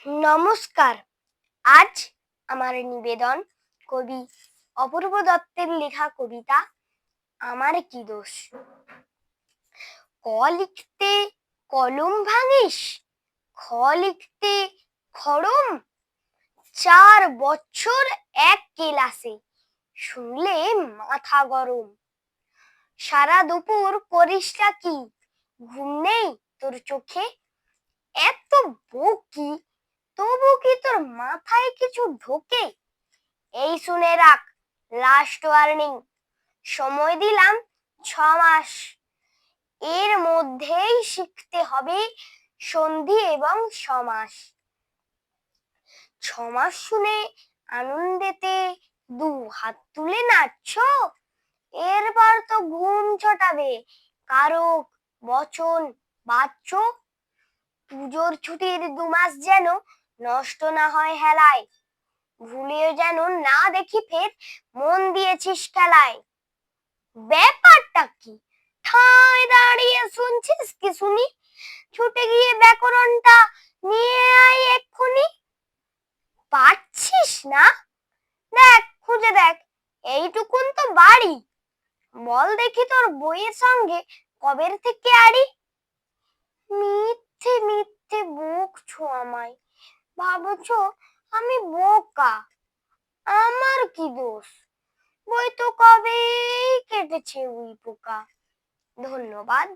নমস্কার। আজ আমার নিবেদন কবি অপূর্ব দত্তের লেখা কবিতা আমার কি দোষ। ক লিখতে কলম ভাঙিস, খ লিখতে খড়ম, 4 বছর এক ক্লাসে, শুনলে মাথা গরম। সারা দুপুর করিসটা কি, ঘুম নেই তোর চোখে? এত বকি, তবু কি তোর মাথায় কিছু ঢোকে? এই শুনে রাখ, লাস্ট ওয়ার্নিং, সময় দিলাম 6 মাস। এর মধ্যেই শিখতে হবে সন্ধি এবং সমাস। 6 মাস শুনে আনন্দেতে 2 হাত তুলে নাচছো, এরপর তো ঘুম ছটাবে, কারক বচন বাচ্চ। পুজোর ছুটির 2 মাস যেন নষ্ট না হয় হেলায়, ভুলেও যেন না দেখি ফের মন দিয়েছিস খেলায়। ব্যাপারটা কি, ঠায় দাঁড়িয়ে শুনছিস কি শুনি? ছুটে গিয়ে ব্যাকরণটা নিয়ে আয় এক্ষুনি। পাচ্ছিস না? দেখ, খুঁজে দেখ, এইটুকুন তো বাড়ি। বল দেখি তোর বইয়ের সঙ্গে কবের থেকে আড়ি। মিথ্যে মিথ্যে বকছো আমায়, ভাবছো আমি বোকা। আমার কি দোষ, বই তো কবেই কেটেছে উই পোকা। ধন্যবাদ।